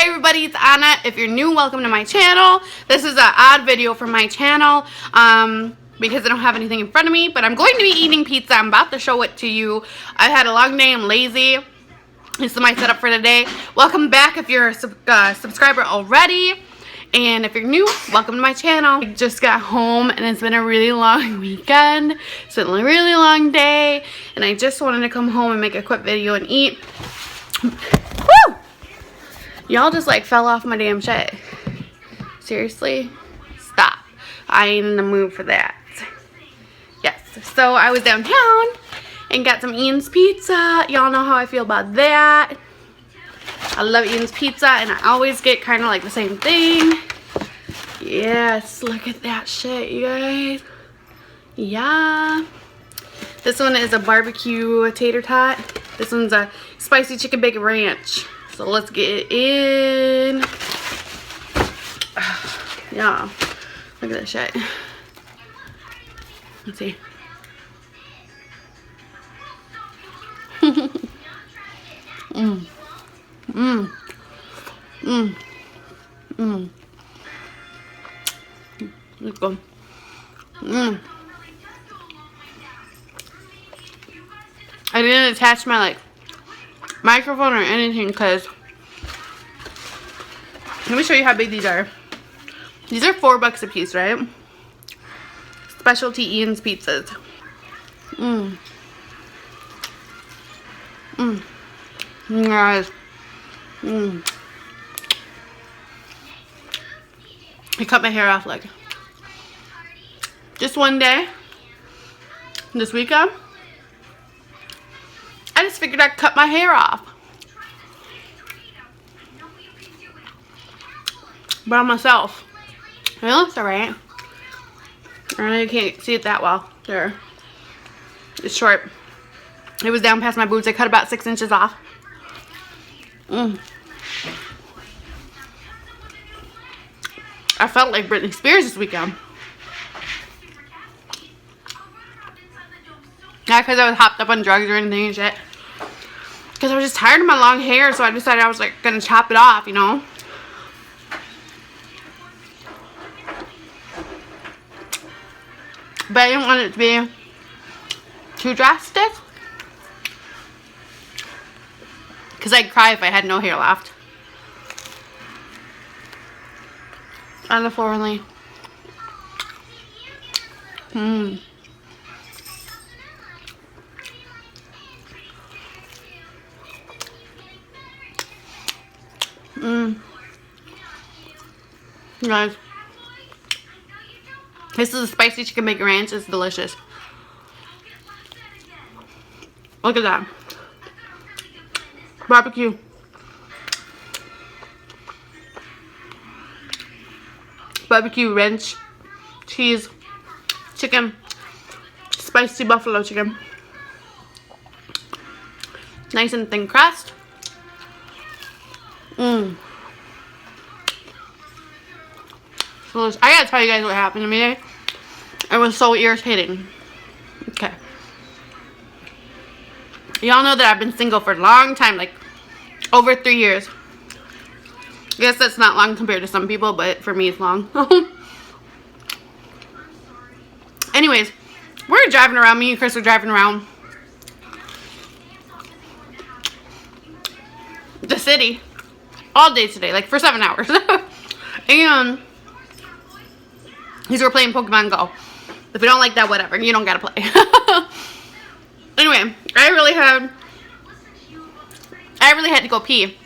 Hey everybody, it's Anna. If you're new, welcome to my channel. This is an odd video for my channel because I don't have anything in front of me, but I'm going to be eating pizza. I'm about to show it to you. I've had a long day. I'm lazy. This is my setup for today. Welcome back if you're a subscriber already. And if you're new, welcome to my channel. I just got home and it's been a really long weekend. It's been a really long day. And I just wanted to come home and make a quick video and eat. Woo! Y'all just like fell off my damn shit. Seriously? Stop. I ain't in the mood for that. Yes. So I was downtown and got some Ian's Pizza. Y'all know how I feel about that. I love Ian's Pizza and I always get kind of like the same thing. Yes. Look at that shit, you guys. Yeah. This one is a barbecue tater tot. This one's a spicy chicken bacon ranch. So let's get it in. Yeah. Look at that shit. Let's see. Let's go. I didn't attach my like microphone or anything because let me show you how big these are. These are $4 a piece, right? Specialty Ian's pizzas. Guys. I cut my hair off like just one day this weekend. I just figured I'd cut my hair off by myself. It looks alright. I can't see it that well. There. It's short. It was down past my boobs. I cut about 6 inches off. I felt like Britney Spears this weekend. Not because I was hopped up on drugs or anything and shit. Because I was just tired of my long hair, so I decided I was like gonna chop it off, you know. But I didn't want it to be too drastic. Because I'd cry if I had no hair left. On the floor only. Guys, this is a spicy chicken bacon ranch. It's delicious. Look at that. Barbecue. Barbecue ranch, cheese, chicken, spicy buffalo chicken. Nice and thin crust. I gotta tell you guys what happened to me today. It was so irritating. Okay. Y'all know that I've been single for a long time, like over 3 years. I guess that's not long compared to some people, but for me it's long. Anyways, we're driving around. Me and Chris are driving around the city all day today, like for 7 hours. And these were playing Pokemon Go. If you don't like that, whatever. You don't gotta play. Anyway, I really had to go pee.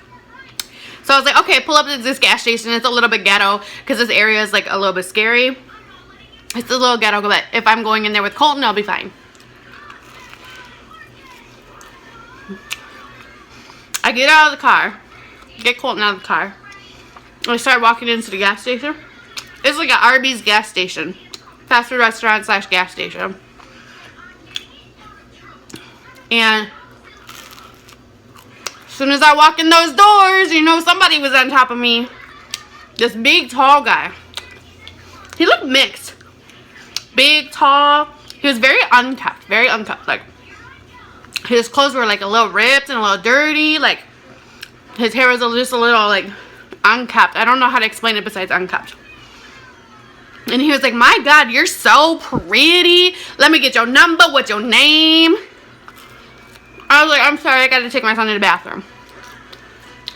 So I was like, okay, pull up to this gas station. It's a little bit ghetto because this area is like a little bit scary. It's a little ghetto, but if I'm going in there with Colton, I'll be fine. I get out of the car, get Colton out of the car, and I start walking into the gas station. It's like an Arby's gas station, fast food restaurant / gas station. And as soon as I walk in those doors, you know somebody was on top of me. This big, tall guy. He looked mixed. Big, tall. He was very unkept. Very unkept. Like, his clothes were like a little ripped and a little dirty. Like, his hair was just a little like unkept. I don't know how to explain it besides unkept. And he was like, my God, you're so pretty. Let me get your number. What's your name? I was like, I'm sorry, I got to take my son to the bathroom.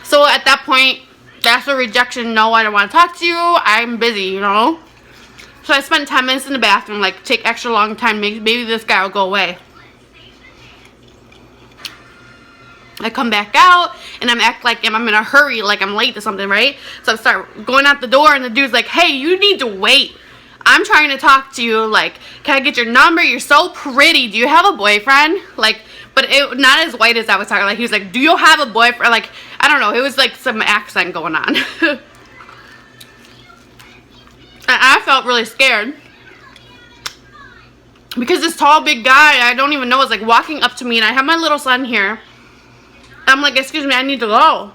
So at that point, that's a rejection. No, I don't want to talk to you. I'm busy, you know. So I spent 10 minutes in the bathroom, like, take extra long time. Maybe this guy will go away. I come back out, and I'm act like I'm in a hurry, like I'm late to something, right? So I start going out the door, and the dude's like, hey, you need to wait. I'm trying to talk to you. Like, can I get your number? You're so pretty. Do you have a boyfriend? Like, but it not as white as I was talking. Like, he was like, do you have a boyfriend? Like, I don't know. It was like some accent going on. And I felt really scared. Because this tall, big guy, I don't even know, was like walking up to me, and I have my little son here. I'm like, excuse me, I need to go.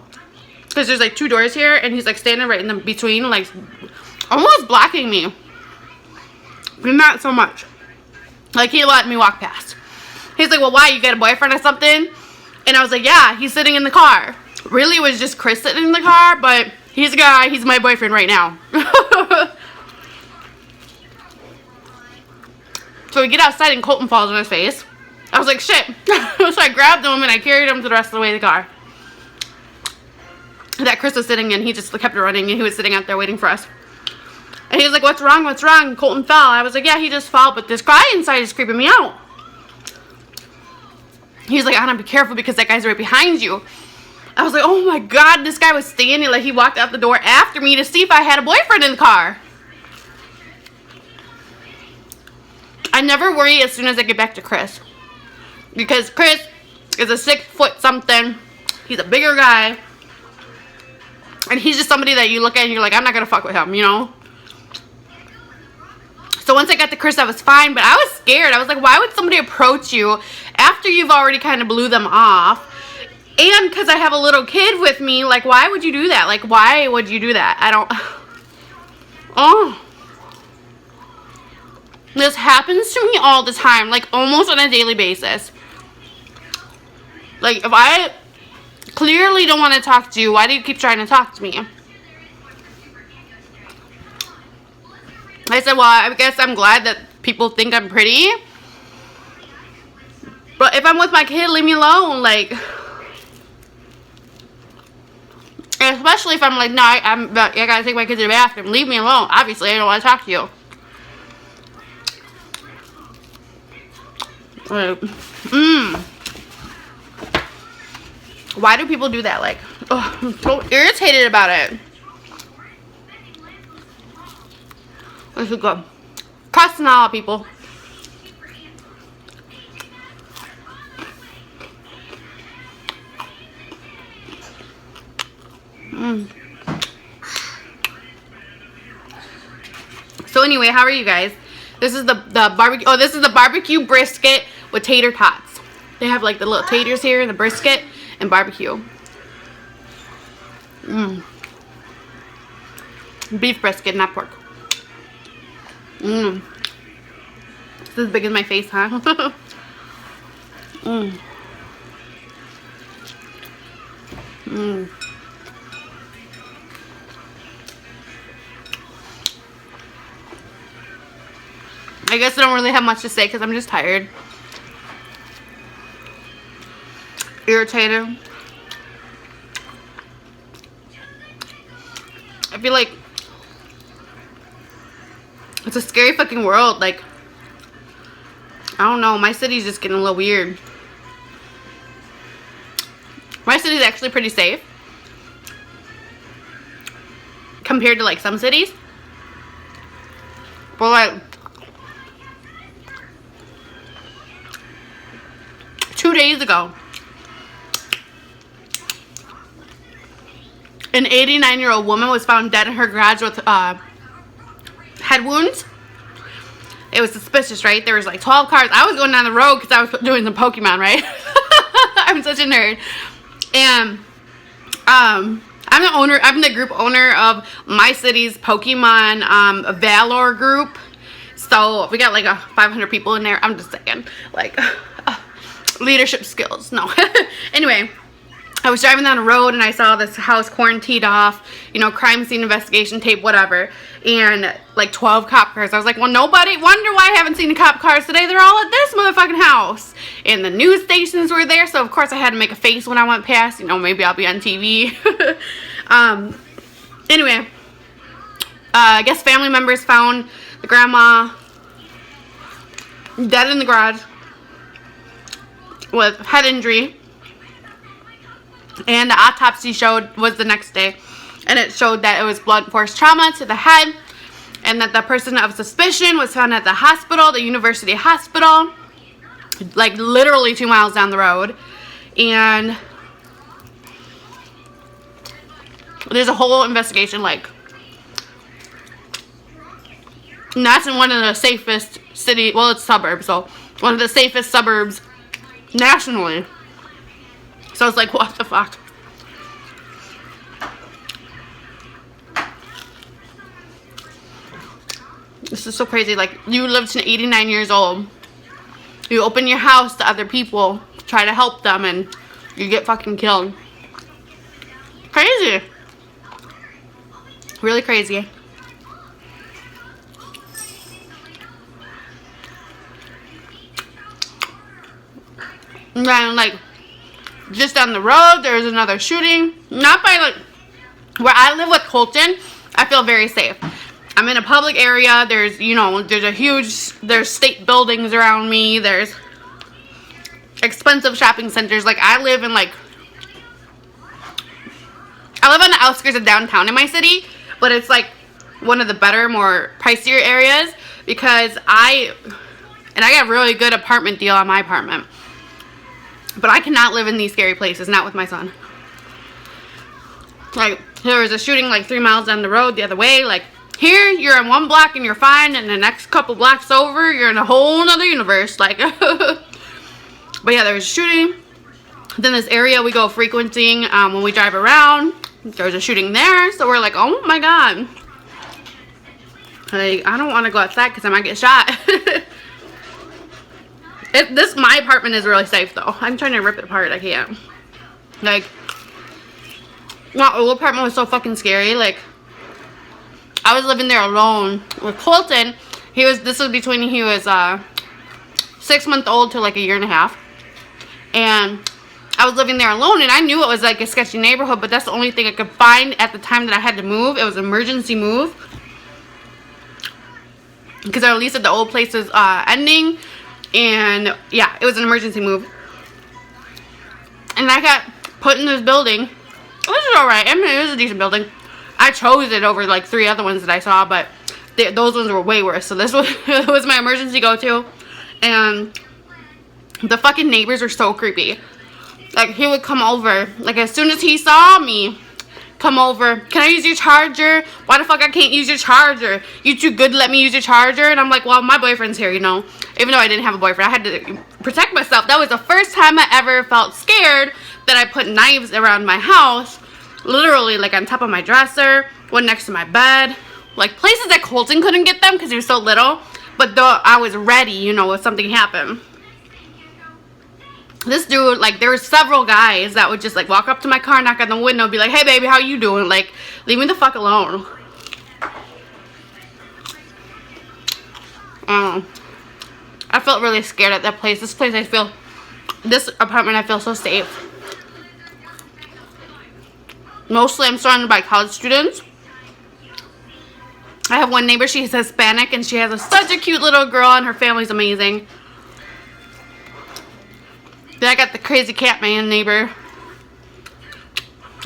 Because there's like 2 doors here, and he's like standing right in the between, like almost blocking me. But not so much. Like, he let me walk past. He's like, well, why? You got a boyfriend or something? And I was like, yeah, he's sitting in the car. Really, it was just Chris sitting in the car, but he's a guy, he's my boyfriend right now. So we get outside and Colton falls on his face. I was like, shit. So I grabbed him and I carried him to the rest of the way to the car. That Chris was sitting in, he just kept running, and he was sitting out there waiting for us. And he was like, what's wrong? What's wrong? Colton fell. I was like, yeah, he just fell, but this guy inside is creeping me out. He's like, Anna, be careful because that guy's right behind you. I was like, oh my God, this guy was standing, like he walked out the door after me to see if I had a boyfriend in the car. I never worry as soon as I get back to Chris. Because Chris is a 6 foot something. He's a bigger guy. And he's just somebody that you look at and you're like, I'm not going to fuck with him, you know? So once I got to Chris, I was fine. But I was scared. I was like, why would somebody approach you after you've already kind of blew them off? And because I have a little kid with me, like, why would you do that? Like, why would you do that? I don't... Oh... This happens to me all the time, like almost on a daily basis. Like, if I clearly don't want to talk to you, why do you keep trying to talk to me? I said, well, I guess I'm glad that people think I'm pretty. But if I'm with my kid, leave me alone. Like, especially if I'm like, no, I gotta take my kid to the bathroom. Leave me alone. Obviously, I don't want to talk to you. Why do people do that? Like, oh, I'm so irritated about it. This is good. Cussing out people. So anyway, how are you guys? This is the barbecue. Oh, this is the barbecue brisket with tater tots. They have like the little taters here, the brisket, and barbecue. Beef brisket, not pork. This is as big as my face, huh? I guess I don't really have much to say because I'm just tired. Irritated. I feel like it's a scary fucking world. Like, I don't know. My city's just getting a little weird. My city's actually pretty safe compared to like some cities. But like 2 days ago, an 89-year-old woman was found dead in her garage with head wounds. It was suspicious, right? There was like 12 cars. I was going down the road because I was doing some Pokemon, right? I'm such a nerd. And I'm the group owner of my city's Pokemon Valor group. So we got like 500 people in there. I'm just saying, like, leadership skills. No. Anyway, I was driving down the road and I saw this house quarantined off, you know, crime scene investigation tape, whatever, and like 12 cop cars. I was like, well, nobody, wonder why I haven't seen the cop cars today. They're all at this motherfucking house. And the news stations were there, so of course I had to make a face when I went past, you know, maybe I'll be on TV. Anyway, I guess family members found the grandma dead in the garage with head injury. And the autopsy was the next day, and it showed that it was blunt force trauma to the head, and that the person of suspicion was found at the hospital, the university hospital, like literally 2 miles down the road. And there's a whole investigation, like, and that's in one of the safest city, well, it's suburbs, so one of the safest suburbs nationally. So I was like, what the fuck? This is so crazy. Like, you live to 89 years old. You open your house to other people, try to help them, and you get fucking killed. Crazy. Really crazy. And then, like, just down the road, there's another shooting. Not by, like, where I live with Colton, I feel very safe. I'm in a public area. There's, you know, there's state buildings around me. There's expensive shopping centers. Like, I live on the outskirts of downtown in my city, but it's, like, one of the better, more pricier areas, because I got a really good apartment deal on my apartment. But I cannot live in these scary places, not with my son. Like, there was a shooting like 3 miles down the road the other way. Like, here, you're in one block and you're fine, and the next couple blocks over, you're in a whole nother universe. Like, but yeah, there was a shooting. Then this area we go frequenting when we drive around, there was a shooting there. So we're like, oh my God. Like, I don't want to go outside because I might get shot. My apartment is really safe though. I'm trying to rip it apart. I can't. Like, my old apartment was so fucking scary. Like, I was living there alone with Colton. This was between he was 6 months old to like a year and a half. And I was living there alone, and I knew it was like a sketchy neighborhood, but that's the only thing I could find at the time that I had to move. It was an emergency move. Because our lease at the old place is ending. And yeah, it was an emergency move. And I got put in this building. It was alright. I mean, it was a decent building. I chose it over like 3 other ones that I saw, but those ones were way worse. So this was my emergency go-to. And the fucking neighbors were so creepy. Like, he would come over. Like, as soon as he saw me come over, can I use your charger? Why the fuck I can't use your charger? You too good to let me use your charger? And I'm like, well, my boyfriend's here, you know. Even though I didn't have a boyfriend, I had to protect myself. That was the first time I ever felt scared that I put knives around my house. Literally, like, on top of my dresser, one next to my bed. Like, places that Colton couldn't get them because he was so little. But though I was ready, you know, if something happened. This dude, like, there were several guys that would just, like, walk up to my car, knock on the window, be like, hey, baby, how you doing? Like, leave me the fuck alone. I felt really scared at that place. This apartment, I feel so safe. Mostly, I'm surrounded by college students. I have one neighbor, she's Hispanic, and she has such a cute little girl, and her family's amazing. Then I got the crazy cat man neighbor.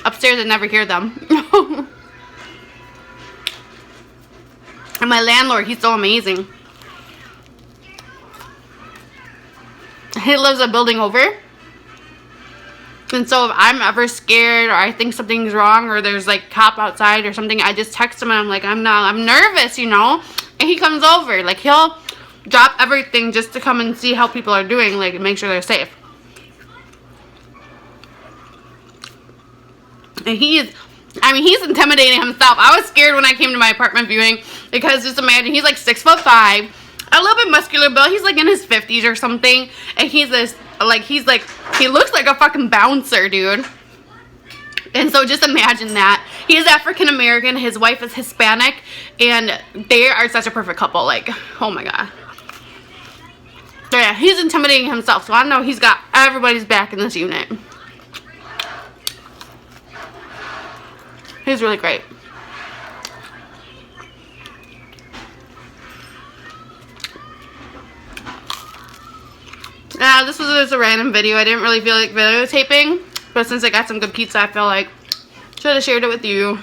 Upstairs, I never hear them. And my landlord, he's so amazing. He lives a building over. And so if I'm ever scared, or I think something's wrong, or there's like cop outside or something, I just text him and I'm like, I'm nervous, you know? And he comes over. Like, he'll drop everything just to come and see how people are doing, like, and make sure they're safe. And he's intimidating himself. I was scared when I came to my apartment viewing, because just imagine, he's like 6'5", a little bit muscular built. He's like in his 50s or something, and he looks like a fucking bouncer, dude. And so just imagine that. He is African American, his wife is Hispanic, and they are such a perfect couple. Like, oh my god. So yeah, he's intimidating himself, so I know he's got everybody's back in this unit. He's really great. Now, this was just a random video. I didn't really feel like videotaping, but since I got some good pizza, I feel like I should have shared it with you.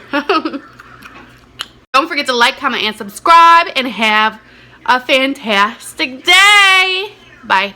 Don't forget to like, comment, and subscribe, and have a fantastic day. Bye.